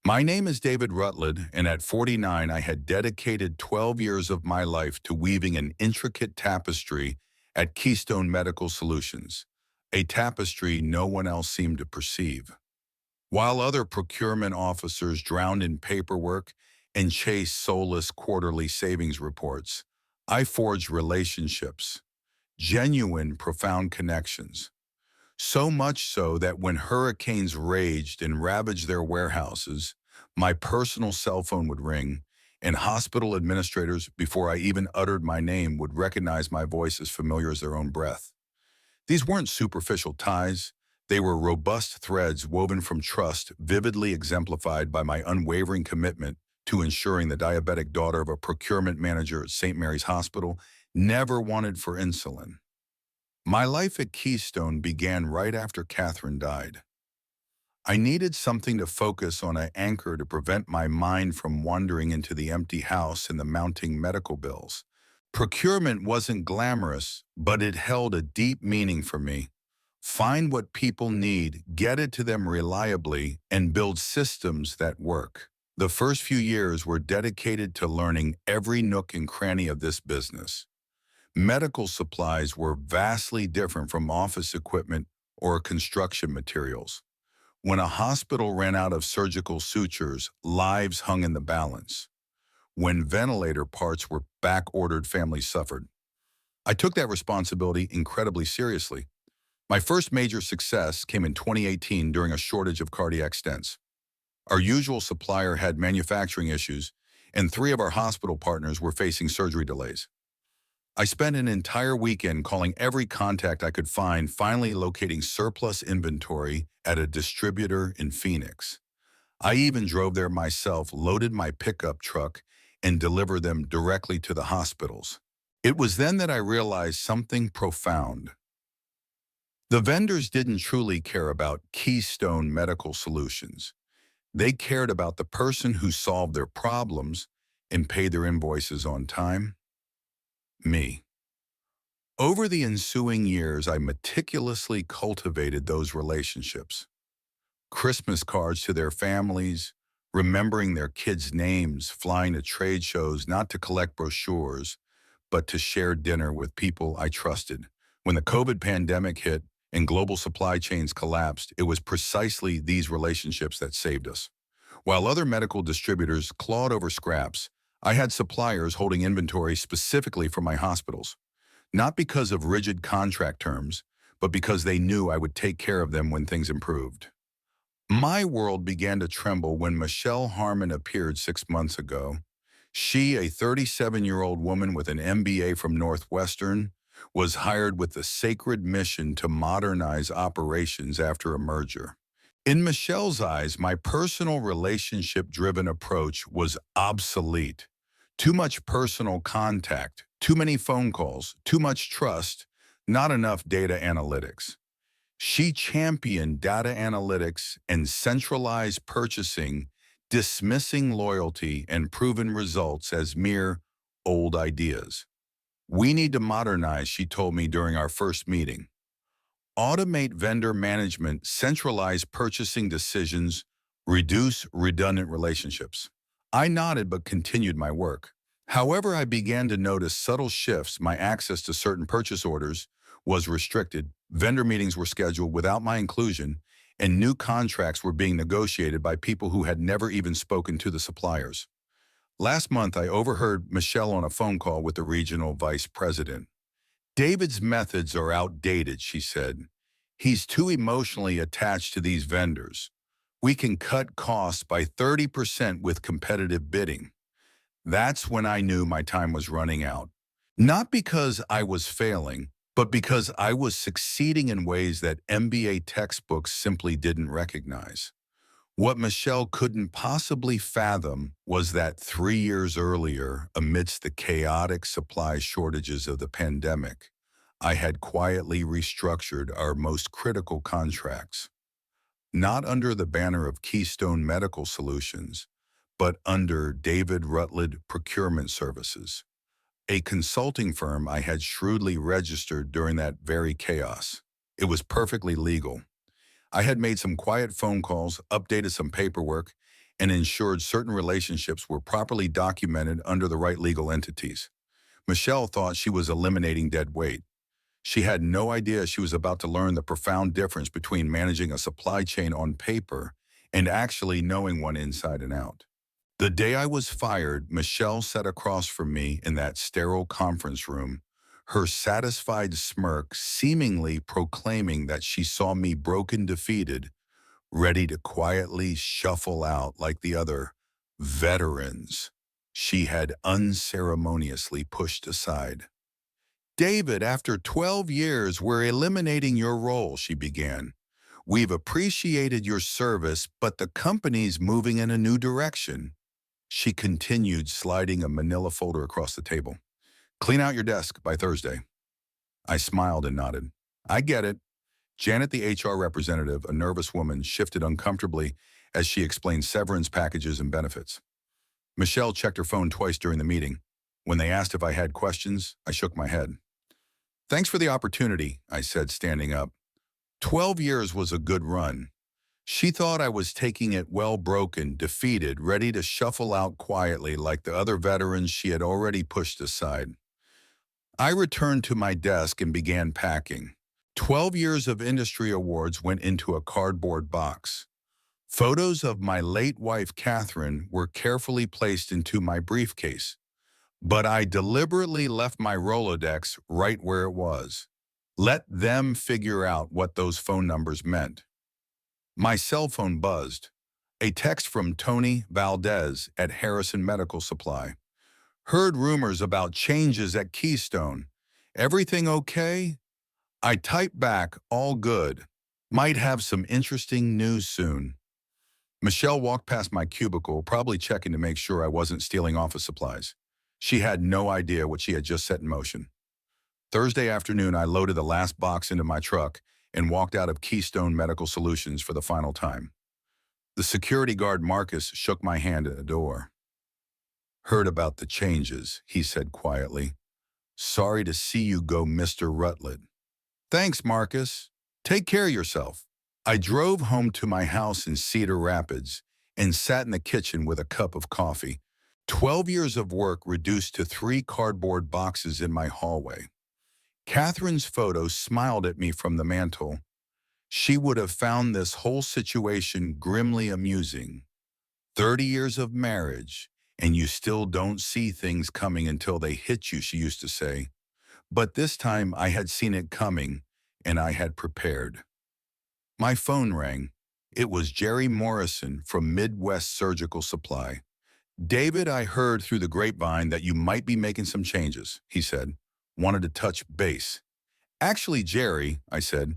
My name is David Rutland, and at 49, I had dedicated 12 years of my life to weaving an intricate tapestry at Keystone Medical Solutions, a tapestry no one else seemed to perceive. While other procurement officers drowned in paperwork and chased soulless quarterly savings reports, I forged relationships, genuine, profound connections. So much so that when hurricanes raged and ravaged their warehouses, my personal cell phone would ring, and hospital administrators, before I even uttered my name, would recognize my voice as familiar as their own breath. These weren't superficial ties. They were robust threads woven from trust, vividly exemplified by my unwavering commitment to ensuring the diabetic daughter of a procurement manager at St. Mary's Hospital never wanted for insulin. My life at Keystone began right after Catherine died. I needed something to focus on, an anchor to prevent my mind from wandering into the empty house and the mounting medical bills. Procurement wasn't glamorous, but it held a deep meaning for me. Find what people need, get it to them reliably, and build systems that work. The first few years were dedicated to learning every nook and cranny of this business. Medical supplies were vastly different from office equipment or construction materials. When a hospital ran out of surgical sutures, lives hung in the balance. When ventilator parts were back-ordered, families suffered. I took that responsibility incredibly seriously. My first major success came in 2018 during a shortage of cardiac stents. Our usual supplier had manufacturing issues, and three of our hospital partners were facing surgery delays. I spent an entire weekend calling every contact I could find, finally locating surplus inventory at a distributor in Phoenix. I even drove there myself, loaded my pickup truck, and delivered them directly to the hospitals. It was then that I realized something profound. The vendors didn't truly care about Keystone Medical Solutions. They cared about the person who solved their problems and paid their invoices on time: me. Over the ensuing years, I meticulously cultivated those relationships. Christmas cards to their families, remembering their kids' names, flying to trade shows not to collect brochures, but to share dinner with people I trusted. When the COVID pandemic hit and global supply chains collapsed, it was precisely these relationships that saved us. While other medical distributors clawed over scraps, I had suppliers holding inventory specifically for my hospitals. Not because of rigid contract terms, but because they knew I would take care of them when things improved. My world began to tremble when Michelle Harmon appeared 6 months ago. She, a 37-year-old woman with an MBA from Northwestern, was hired with the sacred mission to modernize operations after a merger. In Michelle's eyes, my personal relationship-driven approach was obsolete. Too much personal contact, too many phone calls, too much trust, not enough data analytics. She championed data analytics and centralized purchasing, dismissing loyalty and proven results as mere old ideas. We need to modernize, she told me during our first meeting. Automate vendor management, centralize purchasing decisions, reduce redundant relationships. I nodded but continued my work. However, I began to notice subtle shifts. My access to certain purchase orders was restricted, vendor meetings were scheduled without my inclusion, and new contracts were being negotiated by people who had never even spoken to the suppliers. Last month, I overheard Michelle on a phone call with the regional vice president. David's methods are outdated, she said. He's too emotionally attached to these vendors. We can cut costs by 30% with competitive bidding. That's when I knew my time was running out. Not because I was failing, but because I was succeeding in ways that MBA textbooks simply didn't recognize. What Michelle couldn't possibly fathom was that 3 years earlier, amidst the chaotic supply shortages of the pandemic, I had quietly restructured our most critical contracts, not under the banner of Keystone Medical Solutions, but under David Rutland Procurement Services, a consulting firm I had shrewdly registered during that very chaos. It was perfectly legal. I had made some quiet phone calls, updated some paperwork, and ensured certain relationships were properly documented under the right legal entities. Michelle thought she was eliminating dead weight. She had no idea she was about to learn the profound difference between managing a supply chain on paper and actually knowing one inside and out. The day I was fired, Michelle sat across from me in that sterile conference room, her satisfied smirk seemingly proclaiming that she saw me broken, defeated, ready to quietly shuffle out like the other veterans she had unceremoniously pushed aside. David, after 12 years, we're eliminating your role, she began. We've appreciated your service, but the company's moving in a new direction. She continued, sliding a manila folder across the table. Clean out your desk by Thursday. I smiled and nodded. I get it. Janet, the HR representative, a nervous woman, shifted uncomfortably as she explained severance packages and benefits. Michelle checked her phone twice during the meeting. When they asked if I had questions, I shook my head. Thanks for the opportunity, I said, standing up. 12 years was a good run. She thought I was taking it well broken, defeated, ready to shuffle out quietly like the other veterans she had already pushed aside. I returned to my desk and began packing. 12 years of industry awards went into a cardboard box. Photos of my late wife, Catherine, were carefully placed into my briefcase, but I deliberately left my Rolodex right where it was. Let them figure out what those phone numbers meant. My cell phone buzzed. A text from Tony Valdez at Harrison Medical Supply. Heard rumors about changes at Keystone. Everything okay? I typed back, all good. Might have some interesting news soon. Michelle walked past my cubicle, probably checking to make sure I wasn't stealing office supplies. She had no idea what she had just set in motion. Thursday afternoon, I loaded the last box into my truck and walked out of Keystone Medical Solutions for the final time. The security guard Marcus shook my hand at the door. Heard about the changes, he said quietly. Sorry to see you go, Mr. Rutledge. Thanks, Marcus. Take care of yourself. I drove home to my house in Cedar Rapids and sat in the kitchen with a cup of coffee. 12 years of work reduced to 3 cardboard boxes in my hallway. Catherine's photo smiled at me from the mantel. She would have found this whole situation grimly amusing. 30 years of marriage, and you still don't see things coming until they hit you, she used to say. But this time I had seen it coming, and I had prepared. My phone rang. It was Jerry Morrison from Midwest Surgical Supply. David, I heard through the grapevine that you might be making some changes, he said. Wanted to touch base. Actually, Jerry, I said,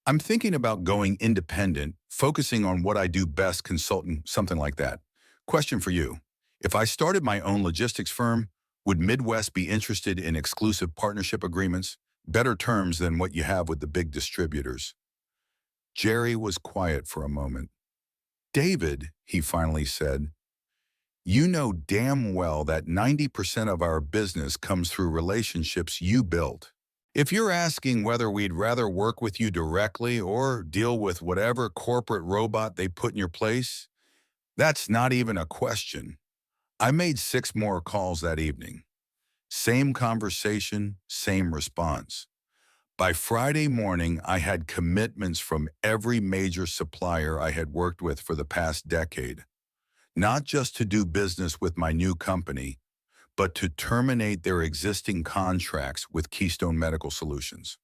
I'm thinking about going independent, focusing on what I do best, consulting, something like that. Question for you. If I started my own logistics firm, would Midwest be interested in exclusive partnership agreements, better terms than what you have with the big distributors? Jerry was quiet for a moment. David, he finally said, you know damn well that 90% of our business comes through relationships you built. If you're asking whether we'd rather work with you directly or deal with whatever corporate robot they put in your place, that's not even a question. I made 6 more calls that evening. Same conversation, same response. By Friday morning, I had commitments from every major supplier I had worked with for the past decade. Not just to do business with my new company, but to terminate their existing contracts with Keystone Medical Solutions.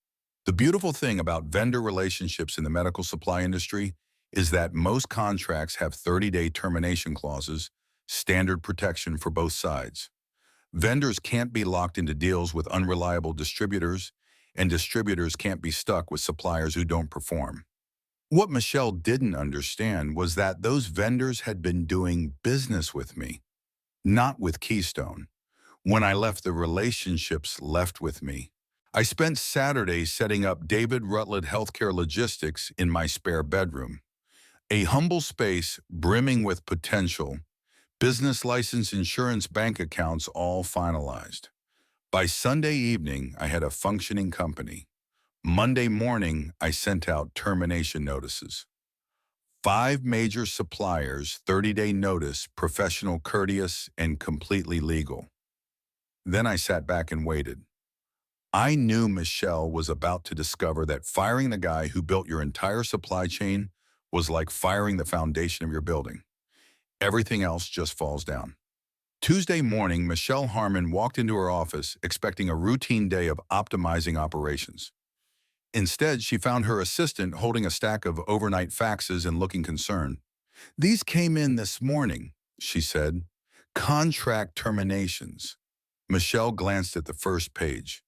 The beautiful thing about vendor relationships in the medical supply industry is that most contracts have 30-day termination clauses, standard protection for both sides. Vendors can't be locked into deals with unreliable distributors, and distributors can't be stuck with suppliers who don't perform. What Michelle didn't understand was that those vendors had been doing business with me, not with Keystone. When I left, the relationships left with me. I spent Saturdays setting up David Rutledge Healthcare Logistics in my spare bedroom. A humble space brimming with potential, business license, insurance, bank accounts all finalized. By Sunday evening, I had a functioning company. Monday morning, I sent out termination notices. 5 major suppliers, 30-day notice, professional, courteous, and completely legal. Then I sat back and waited. I knew Michelle was about to discover that firing the guy who built your entire supply chain was like firing the foundation of your building. Everything else just falls down. Tuesday morning, Michelle Harmon walked into her office expecting a routine day of optimizing operations. Instead, she found her assistant holding a stack of overnight faxes and looking concerned. "These came in this morning," she said. "Contract terminations." Michelle glanced at the first page.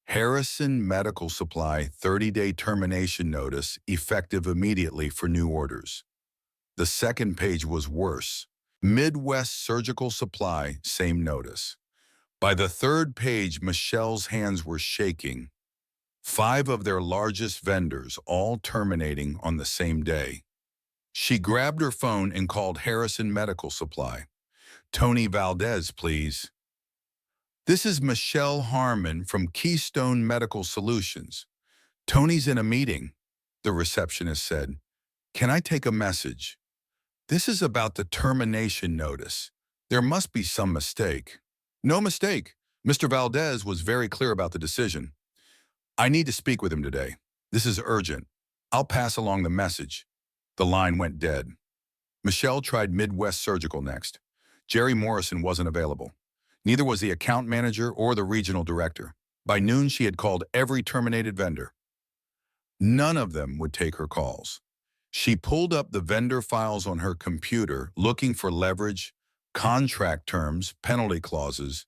Harrison Medical Supply 30-day termination notice effective immediately for new orders. The second page was worse. Midwest Surgical Supply, same notice. By the third page, Michelle's hands were shaking. 5 of their largest vendors all terminating on the same day. She grabbed her phone and called Harrison Medical Supply. "Tony Valdez, please." "This is Michelle Harmon from Keystone Medical Solutions. Tony's in a meeting," the receptionist said. "Can I take a message?" "This is about the termination notice. There must be some mistake." "No mistake. Mr. Valdez was very clear about the decision. I need to speak with him today. This is urgent. I'll pass along the message." The line went dead. Michelle tried Midwest Surgical next. Jerry Morrison wasn't available. Neither was the account manager or the regional director. By noon, she had called every terminated vendor. None of them would take her calls. She pulled up the vendor files on her computer, looking for leverage, contract terms, penalty clauses,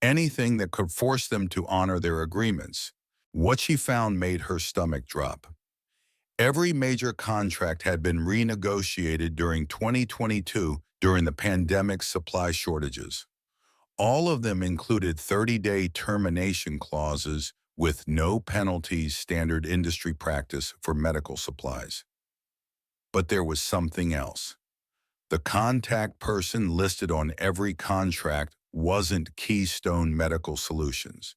anything that could force them to honor their agreements. What she found made her stomach drop. Every major contract had been renegotiated during 2022 during the pandemic's supply shortages. All of them included 30-day termination clauses with no penalties, standard industry practice for medical supplies. But there was something else. The contact person listed on every contract wasn't Keystone Medical Solutions.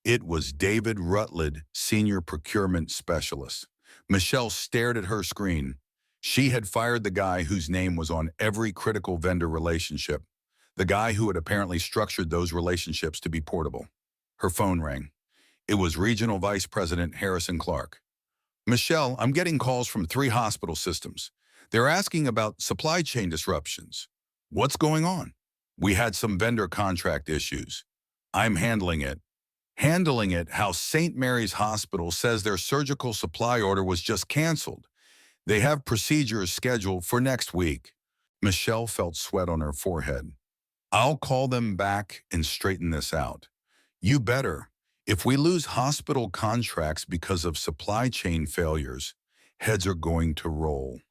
It was David Rutledge, Senior Procurement Specialist. Michelle stared at her screen. She had fired the guy whose name was on every critical vendor relationship, the guy who had apparently structured those relationships to be portable. Her phone rang. It was Regional Vice President Harrison Clark. "Michelle, I'm getting calls from 3 hospital systems. They're asking about supply chain disruptions." "What's going on?" "We had some vendor contract issues." "I'm handling it." "Handling it? How St. Mary's Hospital says their surgical supply order was just canceled. They have procedures scheduled for next week." Michelle felt sweat on her forehead. "I'll call them back and straighten this out." "You better. If we lose hospital contracts because of supply chain failures, heads are going to roll."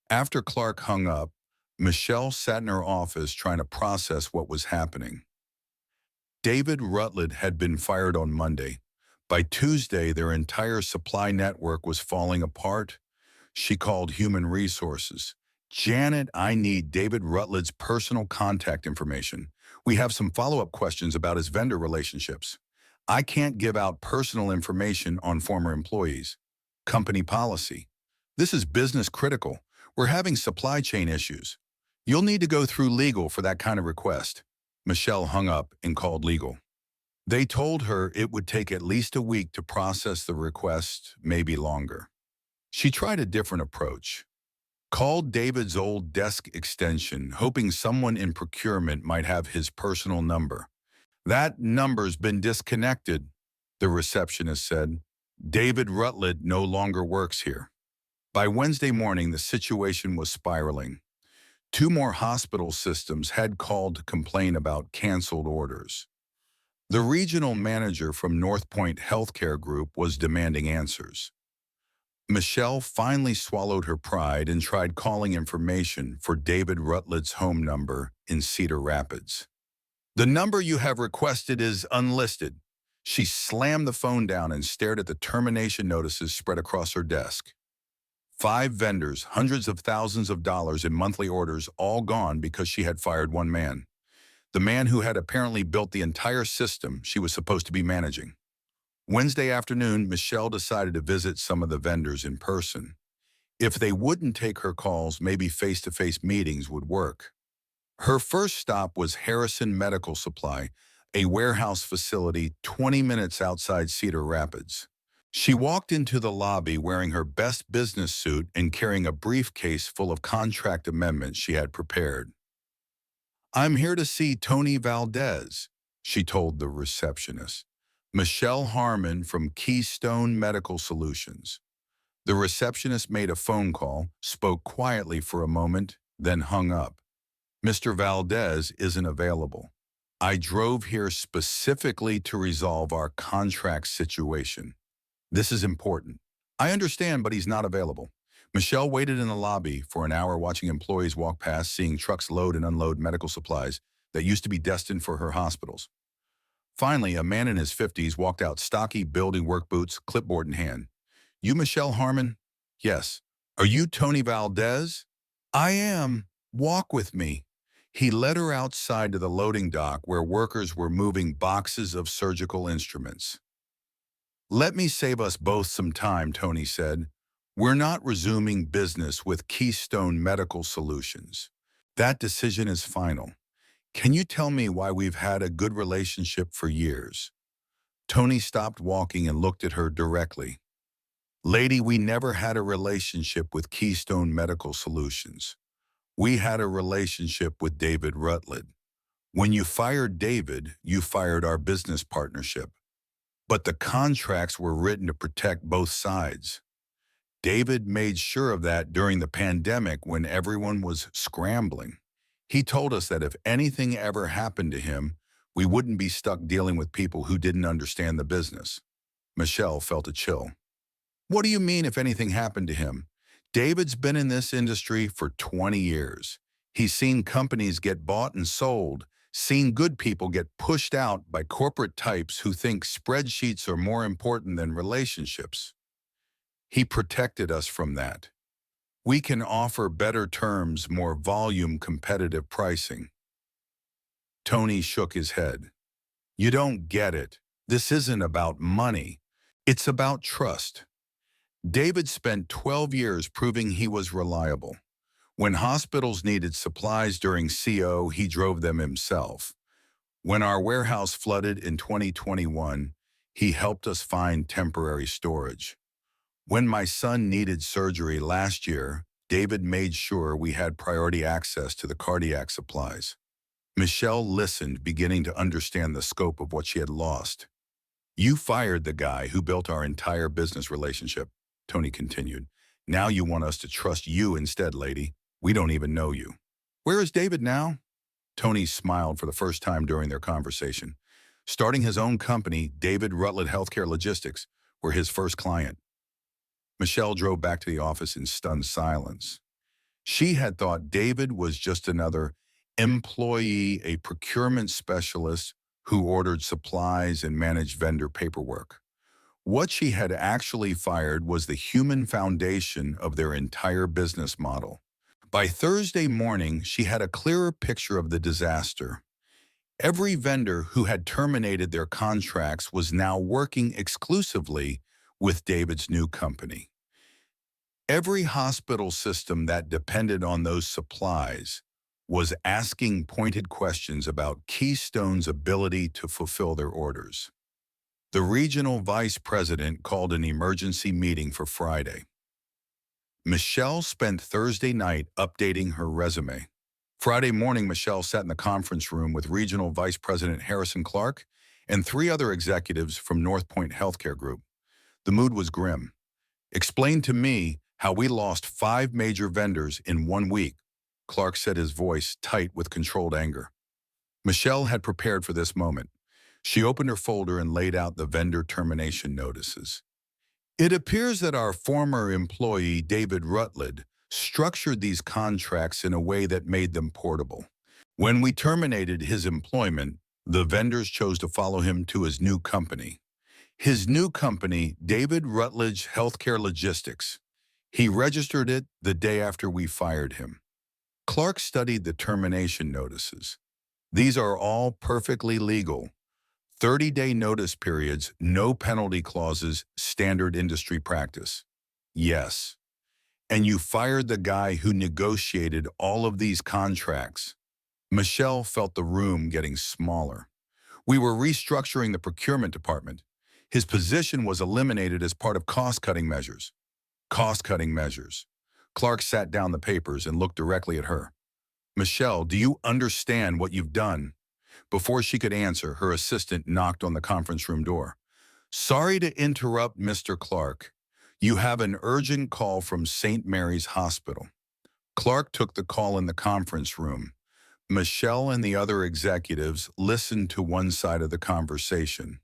After Clark hung up, Michelle sat in her office trying to process what was happening. David Rutledge had been fired on Monday. By Tuesday, their entire supply network was falling apart. She called Human Resources. "Janet, I need David Rutledge's personal contact information. We have some follow-up questions about his vendor relationships. I can't give out personal information on former employees." "Company policy. This is business critical. We're having supply chain issues. You'll need to go through legal for that kind of request." Michelle hung up and called legal. They told her it would take at least a week to process the request, maybe longer. She tried a different approach. Called David's old desk extension, hoping someone in procurement might have his personal number. "That number's been disconnected," the receptionist said. "David Rutledge no longer works here." By Wednesday morning, the situation was spiraling. 2 more hospital systems had called to complain about canceled orders. The regional manager from North Point Healthcare Group was demanding answers. Michelle finally swallowed her pride and tried calling information for David Rutledge's home number in Cedar Rapids. "The number you have requested is unlisted." She slammed the phone down and stared at the termination notices spread across her desk. 5 vendors, hundreds of thousands of dollars in monthly orders, all gone because she had fired one man. The man who had apparently built the entire system she was supposed to be managing. Wednesday afternoon, Michelle decided to visit some of the vendors in person. If they wouldn't take her calls, maybe face-to-face meetings would work. Her first stop was Harrison Medical Supply, a warehouse facility 20 minutes outside Cedar Rapids. She walked into the lobby wearing her best business suit and carrying a briefcase full of contract amendments she had prepared. "I'm here to see Tony Valdez," she told the receptionist. "Michelle Harmon from Keystone Medical Solutions." The receptionist made a phone call, spoke quietly for a moment, then hung up. "Mr. Valdez isn't available. I drove here specifically to resolve our contract situation. This is important." "I understand, but he's not available." Michelle waited in the lobby for an hour watching employees walk past, seeing trucks load and unload medical supplies that used to be destined for her hospitals. Finally, a man in his 50s walked out, stocky building work boots, clipboard in hand. "You Michelle Harmon?" "Yes." "Are you Tony Valdez?" "I am. Walk with me." He led her outside to the loading dock where workers were moving boxes of surgical instruments. "Let me save us both some time," Tony said. "We're not resuming business with Keystone Medical Solutions. That decision is final. Can you tell me why we've had a good relationship for years?" Tony stopped walking and looked at her directly. "Lady, we never had a relationship with Keystone Medical Solutions. We had a relationship with David Rutledge. When you fired David, you fired our business partnership. But the contracts were written to protect both sides. David made sure of that during the pandemic when everyone was scrambling. He told us that if anything ever happened to him, we wouldn't be stuck dealing with people who didn't understand the business." Michelle felt a chill. "What do you mean if anything happened to him? David's been in this industry for 20 years. He's seen companies get bought and sold, seen good people get pushed out by corporate types who think spreadsheets are more important than relationships. He protected us from that. We can offer better terms, more volume, competitive pricing." Tony shook his head. "You don't get it. This isn't about money. It's about trust. David spent 12 years proving he was reliable. When hospitals needed supplies during CO, he drove them himself. When our warehouse flooded in 2021, he helped us find temporary storage. When my son needed surgery last year, David made sure we had priority access to the cardiac supplies." Michelle listened, beginning to understand the scope of what she had lost. "You fired the guy who built our entire business relationship," Tony continued. "Now you want us to trust you instead, lady. We don't even know you." "Where is David now?" Tony smiled for the first time during their conversation. "Starting his own company, David Rutledge Healthcare Logistics, were his first client." Michelle drove back to the office in stunned silence. She had thought David was just another employee, a procurement specialist who ordered supplies and managed vendor paperwork. What she had actually fired was the human foundation of their entire business model. By Thursday morning, she had a clearer picture of the disaster. Every vendor who had terminated their contracts was now working exclusively with David's new company. Every hospital system that depended on those supplies was asking pointed questions about Keystone's ability to fulfill their orders. The regional vice president called an emergency meeting for Friday. Michelle spent Thursday night updating her resume. Friday morning, Michelle sat in the conference room with Regional Vice President Harrison Clark and 3 other executives from North Point Healthcare Group. The mood was grim. "Explain to me how we lost 5 major vendors in 1 week," Clark said, his voice tight with controlled anger. Michelle had prepared for this moment. She opened her folder and laid out the vendor termination notices. "It appears that our former employee, David Rutledge, structured these contracts in a way that made them portable. When we terminated his employment, the vendors chose to follow him to his new company. His new company, David Rutledge Healthcare Logistics. He registered it the day after we fired him." Clark studied the termination notices. "These are all perfectly legal. 30-day notice periods, no penalty clauses, standard industry practice." "Yes." And you fired the guy who negotiated all of these contracts. Michelle felt the room getting smaller. We were restructuring the procurement department. His position was eliminated as part of cost-cutting measures. Cost-cutting measures. Clark sat down the papers and looked directly at her. Michelle, do you understand what you've done? Before she could answer, her assistant knocked on the conference room door. Sorry to interrupt, Mr. Clark. You have an urgent call from St. Mary's Hospital. Clark took the call in the conference room. Michelle and the other executives listened to one side of the conversation.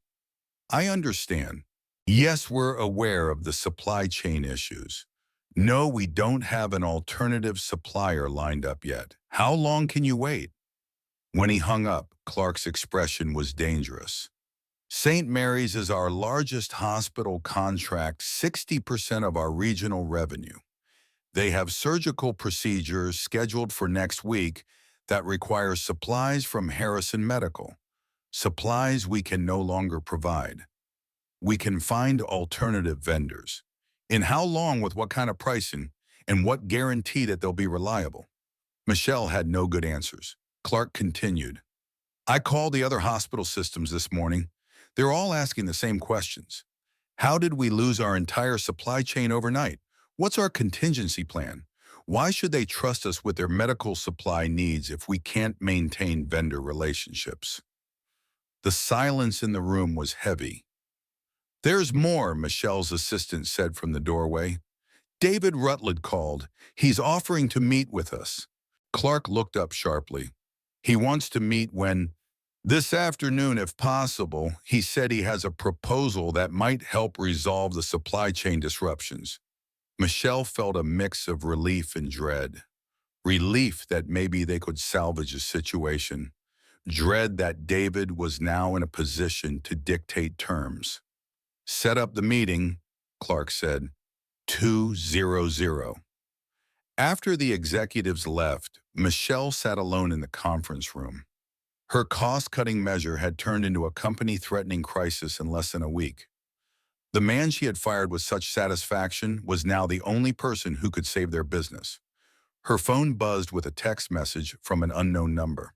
I understand. Yes, we're aware of the supply chain issues. No, we don't have an alternative supplier lined up yet. How long can you wait? When he hung up, Clark's expression was dangerous. St. Mary's is our largest hospital contract, 60% of our regional revenue. They have surgical procedures scheduled for next week that require supplies from Harrison Medical. Supplies we can no longer provide. We can find alternative vendors. In how long, with what kind of pricing, and what guarantee that they'll be reliable? Michelle had no good answers. Clark continued. I called the other hospital systems this morning. They're all asking the same questions. How did we lose our entire supply chain overnight? What's our contingency plan? Why should they trust us with their medical supply needs if we can't maintain vendor relationships? The silence in the room was heavy. There's more, Michelle's assistant said from the doorway. David Rutledge called. He's offering to meet with us. Clark looked up sharply. He wants to meet when? This afternoon, if possible. He said he has a proposal that might help resolve the supply chain disruptions. Michelle felt a mix of relief and dread. Relief that maybe they could salvage a situation. Dread that David was now in a position to dictate terms. Set up the meeting, Clark said. 200. After the executives left, Michelle sat alone in the conference room. Her cost-cutting measure had turned into a company-threatening crisis in less than a week. The man she had fired with such satisfaction was now the only person who could save their business. Her phone buzzed with a text message from an unknown number.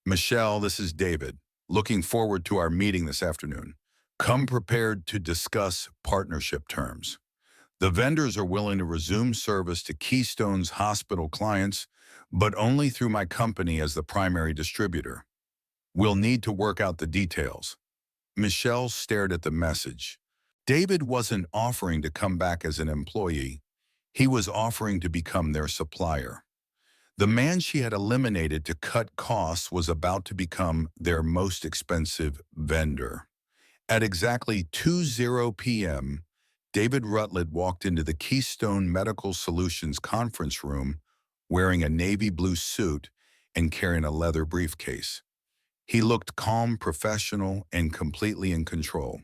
Michelle, this is David. Looking forward to our meeting this afternoon. Come prepared to discuss partnership terms. The vendors are willing to resume service to Keystone's hospital clients, but only through my company as the primary distributor. We'll need to work out the details. Michelle stared at the message. David wasn't offering to come back as an employee. He was offering to become their supplier. The man she had eliminated to cut costs was about to become their most expensive vendor. At exactly 2:00 p.m., David Rutledge walked into the Keystone Medical Solutions conference room wearing a navy blue suit and carrying a leather briefcase. He looked calm, professional, and completely in control.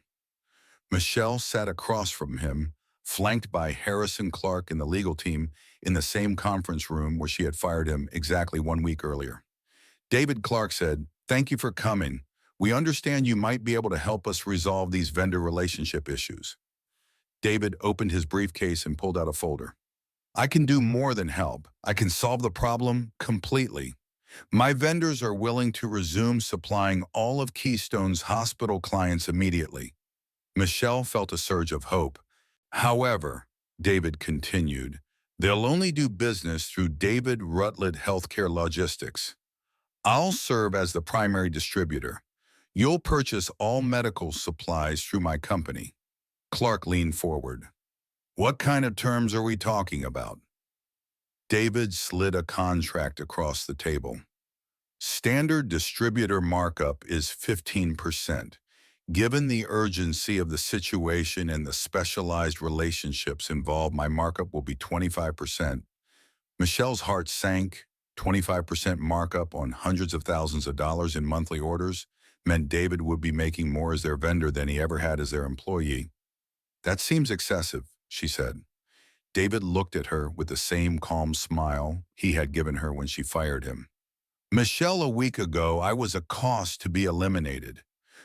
Michelle sat across from him, flanked by Harrison Clark and the legal team in the same conference room where she had fired him exactly 1 week earlier. David Clark said, "Thank you for coming. We understand you might be able to help us resolve these vendor relationship issues." David opened his briefcase and pulled out a folder. "I can do more than help. I can solve the problem completely. My vendors are willing to resume supplying all of Keystone's hospital clients immediately." Michelle felt a surge of hope. "However," David continued, "they'll only do business through David Rutledge Healthcare Logistics. I'll serve as the primary distributor. You'll purchase all medical supplies through my company." Clark leaned forward. "What kind of terms are we talking about?" David slid a contract across the table. "Standard distributor markup is 15%. Given the urgency of the situation and the specialized relationships involved, my markup will be 25%. Michelle's heart sank. 25% markup on hundreds of thousands of dollars in monthly orders meant David would be making more as their vendor than he ever had as their employee. "That seems excessive," she said. David looked at her with the same calm smile he had given her when she fired him. "Michelle, a week ago, I was a cost to be eliminated.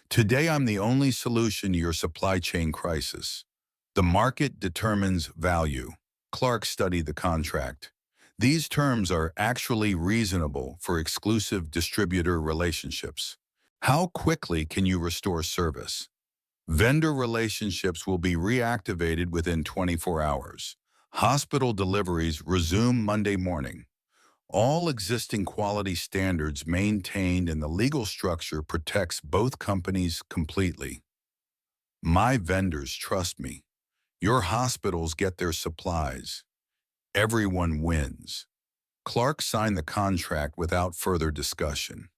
Today, I'm the only solution to your supply chain crisis. The market determines value. Clark studied the contract. These terms are actually reasonable for exclusive distributor relationships. How quickly can you restore service? Vendor relationships will be reactivated within 24 hours. Hospital deliveries resume Monday morning. All existing quality standards maintained and the legal structure protects both companies completely. My vendors trust me. Your hospitals get their supplies. Everyone wins. Clark signed the contract without further discussion.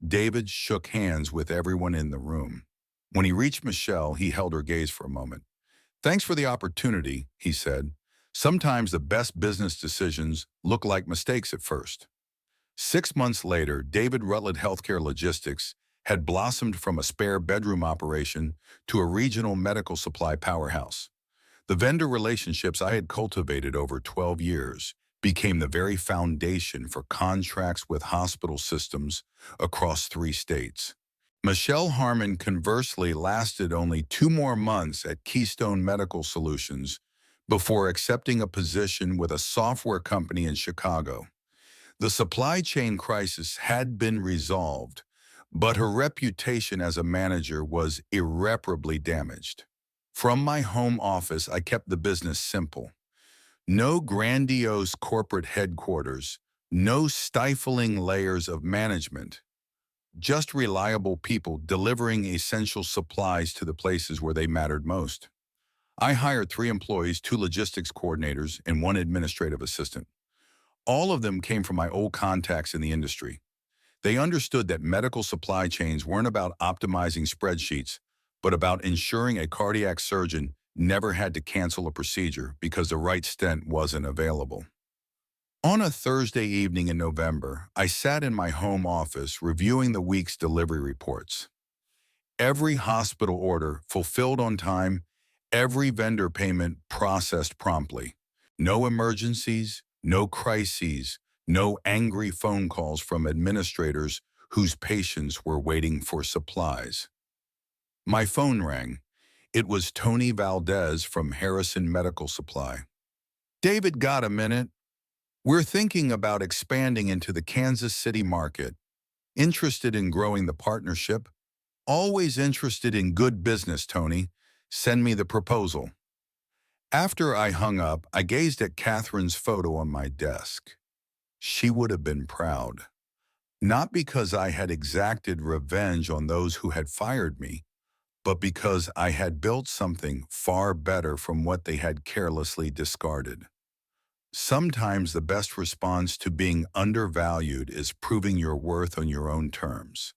David shook hands with everyone in the room. When he reached Michelle, he held her gaze for a moment. Thanks for the opportunity, he said. Sometimes the best business decisions look like mistakes at first. 6 months later, David Rutland Healthcare Logistics had blossomed from a spare bedroom operation to a regional medical supply powerhouse. The vendor relationships I had cultivated over 12 years became the very foundation for contracts with hospital systems across 3 states. Michelle Harmon conversely lasted only 2 more months at Keystone Medical Solutions before accepting a position with a software company in Chicago. The supply chain crisis had been resolved, but her reputation as a manager was irreparably damaged. From my home office, I kept the business simple. No grandiose corporate headquarters, no stifling layers of management, just reliable people delivering essential supplies to the places where they mattered most. I hired 3 employees, 2 logistics coordinators, and 1 administrative assistant. All of them came from my old contacts in the industry. They understood that medical supply chains weren't about optimizing spreadsheets, but about ensuring a cardiac surgeon never had to cancel a procedure because the right stent wasn't available. On a Thursday evening in November, I sat in my home office reviewing the week's delivery reports. Every hospital order fulfilled on time, every vendor payment processed promptly. No emergencies, no crises, no angry phone calls from administrators whose patients were waiting for supplies. My phone rang. It was Tony Valdez from Harrison Medical Supply. David, got a minute? We're thinking about expanding into the Kansas City market. Interested in growing the partnership? Always interested in good business, Tony. Send me the proposal. After I hung up, I gazed at Catherine's photo on my desk. She would have been proud. Not because I had exacted revenge on those who had fired me, but because I had built something far better from what they had carelessly discarded. Sometimes the best response to being undervalued is proving your worth on your own terms.